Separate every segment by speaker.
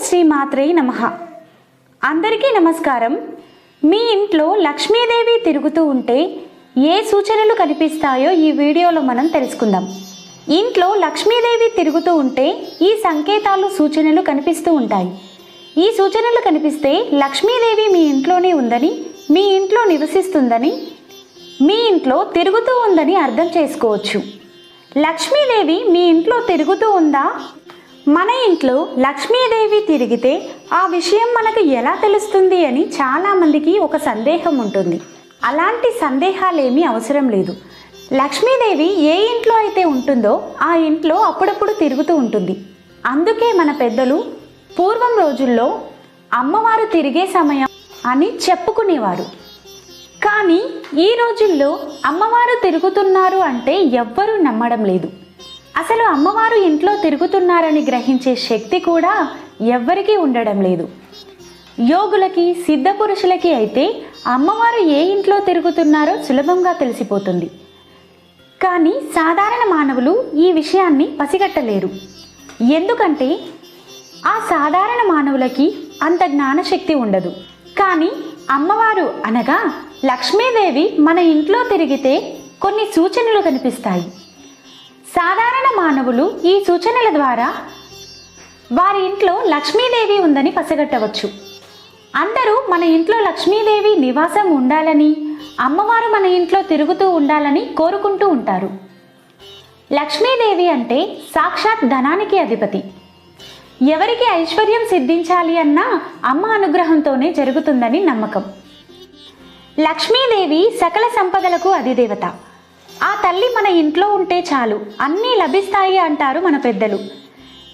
Speaker 1: శ్రీ మాత్రే నమః. అందరికీ నమస్కారం. మీ ఇంట్లో లక్ష్మీదేవి తిరుగుతూ ఉంటే ఏ సూచనలు కనిపిస్తాయో ఈ వీడియోలో మనం తెలుసుకుందాం. ఇంట్లో లక్ష్మీదేవి తిరుగుతూ ఉంటే ఈ సంకేతాలు సూచనలు కనిపిస్తూ ఉంటాయి. ఈ సూచనలు కనిపిస్తే లక్ష్మీదేవి మీ ఇంట్లోనే ఉందని, మీ ఇంట్లో నివసిస్తుందని, మీ ఇంట్లో తిరుగుతూ ఉందని అర్థం చేసుకోవచ్చు. లక్ష్మీదేవి మీ ఇంట్లో తిరుగుతూ ఉందా? మన ఇంట్లో లక్ష్మీదేవి తిరిగితే ఆ విషయం మనకు ఎలా తెలుస్తుంది అని చాలామందికి ఒక సందేహం ఉంటుంది. అలాంటి సందేహాలేమీ అవసరం లేదు. లక్ష్మీదేవి ఏ ఇంట్లో అయితే ఉంటుందో ఆ ఇంట్లో అప్పుడప్పుడు తిరుగుతూ ఉంటుంది. అందుకే మన పెద్దలు పూర్వం రోజుల్లో అమ్మవారు తిరిగే సమయం అని చెప్పుకునేవారు. కానీ ఈ రోజుల్లో అమ్మవారు తిరుగుతున్నారు అంటే ఎవ్వరూ నమ్మడం లేదు. అసలు అమ్మవారు ఇంట్లో తిరుగుతున్నారని గ్రహించే శక్తి కూడా ఎవ్వరికీ ఉండడం లేదు. యోగులకి, సిద్ధపురుషులకి అయితే అమ్మవారు ఏ ఇంట్లో తిరుగుతున్నారో సులభంగా తెలిసిపోతుంది. కానీ సాధారణ మానవులు ఈ విషయాన్ని పసిగట్టలేరు. ఎందుకంటే ఆ సాధారణ మానవులకి అంత జ్ఞానశక్తి ఉండదు. కానీ అమ్మవారు అనగా లక్ష్మీదేవి మన ఇంట్లో తిరిగితే కొన్ని సూచనలు కనిపిస్తాయి. సాధారణ మానవులు ఈ సూచనల ద్వారా వారి ఇంట్లో లక్ష్మీదేవి ఉందని పసిగట్టవచ్చు. అందరూ మన ఇంట్లో లక్ష్మీదేవి నివాసం ఉండాలని, అమ్మవారు మన ఇంట్లో తిరుగుతూ ఉండాలని కోరుకుంటూ ఉంటారు. లక్ష్మీదేవి అంటే సాక్షాత్ ధనానికి అధిపతి. ఎవరికి ఐశ్వర్యం సిద్ధించాలి అన్నా అమ్మ అనుగ్రహంతోనే జరుగుతుందని నమ్మకం. లక్ష్మీదేవి సకల సంపదలకు అధిదేవత. ఆ తల్లి మన ఇంట్లో ఉంటే చాలు అన్నీ లభిస్తాయి అంటారు మన పెద్దలు.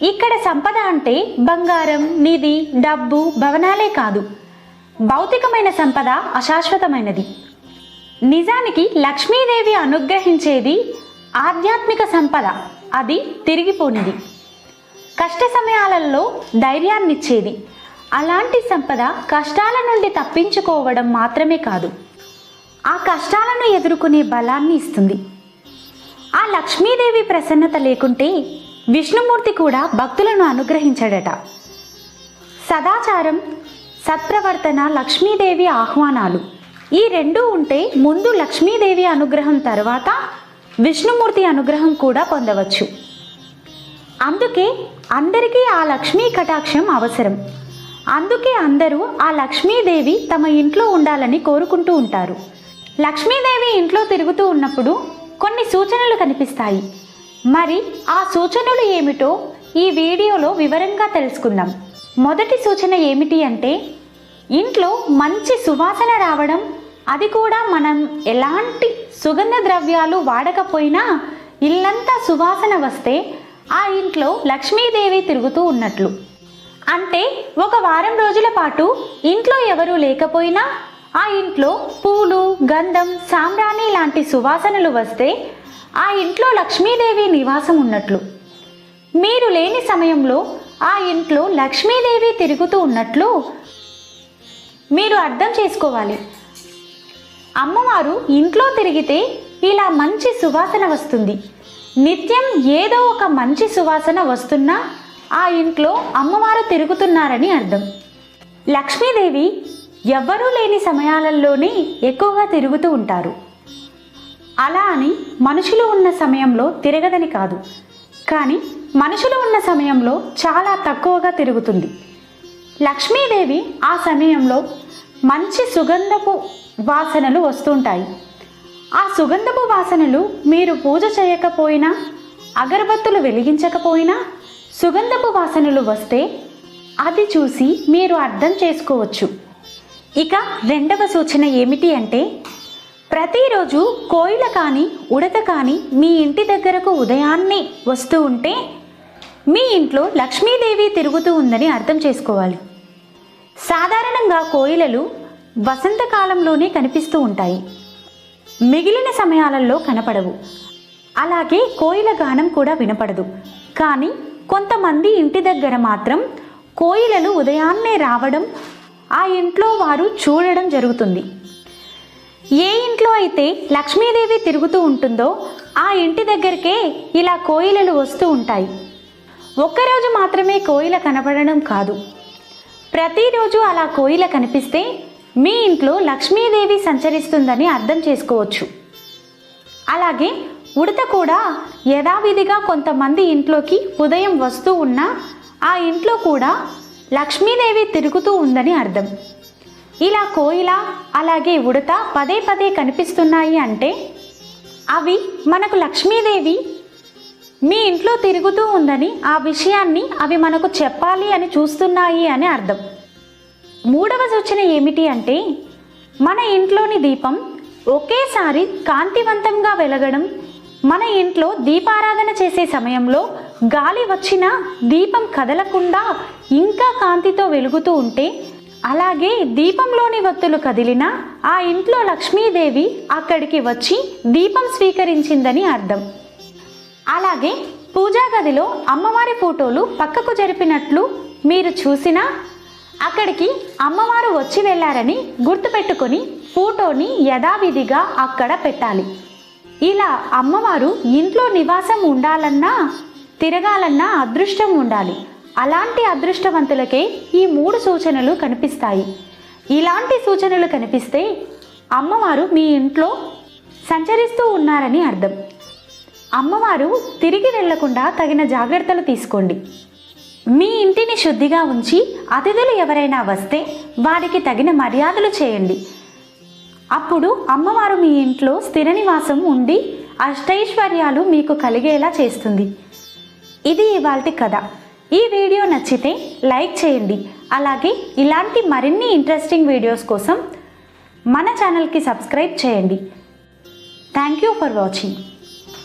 Speaker 1: ఇక్కడ సంపద అంటే బంగారం, నిధి, డబ్బు, భవనాలే కాదు, భౌతికమైన సంపద అశాశ్వతమైనది. నిజానికి లక్ష్మీదేవి అనుగ్రహించేది ఆధ్యాత్మిక సంపద. అది తిరిగిపోనిది. కష్ట సమయాలలో ధైర్యాన్నిచ్చేది. అలాంటి సంపద కష్టాల నుండి తప్పించుకోవడం మాత్రమే కాదు, ఆ కష్టాలను ఎదుర్కొనే బలాన్ని ఇస్తుంది. ఆ లక్ష్మీదేవి ప్రసన్నత లేకుంటే విష్ణుమూర్తి కూడా భక్తులను అనుగ్రహించడట. సదాచారం, సత్ప్రవర్తన, లక్ష్మీదేవి ఆహ్వానాలు ఈ రెండూ ఉంటే ముందు లక్ష్మీదేవి అనుగ్రహం తర్వాత విష్ణుమూర్తి అనుగ్రహం కూడా పొందవచ్చు. అందుకే అందరికీ ఆ లక్ష్మీ కటాక్షం అవసరం. అందుకే అందరూ ఆ లక్ష్మీదేవి తమ ఇంట్లో ఉండాలని కోరుకుంటూ ఉంటారు. లక్ష్మీదేవి ఇంట్లో తిరుగుతూ ఉన్నప్పుడు కొన్ని సూచనలు కనిపిస్తాయి. మరి ఆ సూచనలు ఏమిటో ఈ వీడియోలో వివరంగా తెలుసుకుందాం. మొదటి సూచన ఏమిటి అంటే ఇంట్లో మంచి సువాసన రావడం. అది కూడా మనం ఎలాంటి సుగంధ ద్రవ్యాలు వాడకపోయినా ఇల్లంతా సువాసన వస్తే ఆ ఇంట్లో లక్ష్మీదేవి తిరుగుతూ ఉన్నట్లు. అంటే ఒక వారం రోజుల పాటు ఇంట్లో ఎవరూ లేకపోయినా ఆ ఇంట్లో పూలు, గంధం, సాంబ్రాణి లాంటి సువాసనలు వస్తే ఆ ఇంట్లో లక్ష్మీదేవి నివాసం ఉన్నట్లు. మీరు లేని సమయంలో ఆ ఇంట్లో లక్ష్మీదేవి తిరుగుతూ ఉన్నట్లు మీరు అర్థం చేసుకోవాలి. అమ్మవారు ఇంట్లో తిరిగితే ఇలా మంచి సువాసన వస్తుంది. నిత్యం ఏదో ఒక మంచి సువాసన వస్తున్నా ఆ ఇంట్లో అమ్మవారు తిరుగుతున్నారని అర్థం. లక్ష్మీదేవి ఎవ్వరూ లేని సమయాలలోనే ఎక్కువగా తిరుగుతూ ఉంటారు. అలా అని మనుషులు ఉన్న సమయంలో తిరగదని కాదు, కానీ మనుషులు ఉన్న సమయంలో చాలా తక్కువగా తిరుగుతుంది. లక్ష్మీదేవి ఆ సమయంలో మంచి సుగంధపు వాసనలు వస్తుంటాయి. ఆ సుగంధపు వాసనలు మీరు పూజ చేయకపోయినా, అగరబత్తులు వెలిగించకపోయినా సుగంధపు వాసనలు వస్తే అది చూసి మీరు అర్థం చేసుకోవచ్చు. ఇక రెండవ సూచన ఏమిటి అంటే ప్రతిరోజు కోయిల కానీ ఉడత కానీ మీ ఇంటి దగ్గరకు ఉదయాన్నే వస్తూ ఉంటే మీ ఇంట్లో లక్ష్మీదేవి తిరుగుతూ ఉందని అర్థం చేసుకోవాలి. సాధారణంగా కోయిలలు వసంతకాలంలోనే కనిపిస్తూ ఉంటాయి, మిగిలిన సమయాలలో కనపడవు. అలాగే కోయిల గానం కూడా వినపడదు. కానీ కొంతమంది ఇంటి దగ్గర మాత్రం కోయిలలు ఉదయాన్నే రావడం ఆ ఇంట్లో వారు చూడడం జరుగుతుంది. ఏ ఇంట్లో అయితే లక్ష్మీదేవి తిరుగుతూ ఉంటుందో ఆ ఇంటి దగ్గరికే ఇలా కోయిలలు వస్తూ ఉంటాయి. ఒక్కరోజు మాత్రమే కోయిల కనపడడం కాదు, ప్రతిరోజు అలా కోయిల కనిపిస్తే మీ ఇంట్లో లక్ష్మీదేవి సంచరిస్తుందని అర్థం చేసుకోవచ్చు. అలాగే ఉడత కూడా యథావిధిగా కొంతమంది ఇంట్లోకి ఉదయం వస్తూ ఉన్నా ఆ ఇంట్లో కూడా లక్ష్మీదేవి తిరుగుతూ ఉందని అర్థం. ఇలా కోయిల అలాగే ఉడత పదే పదే కనిపిస్తున్నాయి అంటే అవి మనకు లక్ష్మీదేవి మీ ఇంట్లో తిరుగుతూ ఉందని, ఆ విషయాన్ని అవి మనకు చెప్పాలి అని చూస్తున్నాయి అని అర్థం. మూడవ సూచన ఏమిటి అంటే మన ఇంట్లోని దీపం ఒకేసారి కాంతివంతంగా వెలగడం. మన ఇంట్లో దీపారాధన చేసే సమయంలో గాలి వచ్చినా దీపం కదలకుండా ఇంకా కాంతితో వెలుగుతూ ఉంటే, అలాగే దీపంలోని వత్తులు కదిలినా ఆ ఇంట్లో లక్ష్మీదేవి అక్కడికి వచ్చి దీపం స్వీకరించిందని అర్థం. అలాగే పూజా గదిలో అమ్మవారి ఫోటోలు పక్కకు జరిపినట్లు మీరు చూసినా అక్కడికి అమ్మవారు వచ్చి వెళ్ళారని గుర్తుపెట్టుకొని ఫోటోని యథావిధిగా అక్కడ పెట్టాలి. ఇలా అమ్మవారు ఇంట్లో నివాసం ఉండాలన్నా తిరగాలన్నా అదృష్టం ఉండాలి. అలాంటి అదృష్టవంతులకే ఈ 3 సూచనలు కనిపిస్తాయి. ఇలాంటి సూచనలు కనిపిస్తే అమ్మవారు మీ ఇంట్లో సంచరిస్తూ ఉన్నారని అర్థం. అమ్మవారు తిరిగి వెళ్లకుండా తగిన జాగ్రత్తలు తీసుకోండి. మీ ఇంటిని శుద్ధిగా ఉంచి అతిథులు ఎవరైనా వస్తే వారికి తగిన మర్యాదలు చేయండి. అప్పుడు అమ్మవారు మీ ఇంట్లో స్థిర నివాసం ఉండి అష్టైశ్వర్యాలు మీకు కలిగేలా చేస్తుంది. ఇది ఇవాల్టి కథ. ఈ వీడియో నచ్చితే లైక్ చేయండి. అలాగే ఇలాంటి మరిన్ని ఇంట్రెస్టింగ్ వీడియోస్ కోసం మన ఛానల్కి సబ్స్క్రైబ్ చేయండి. Thank you for watching.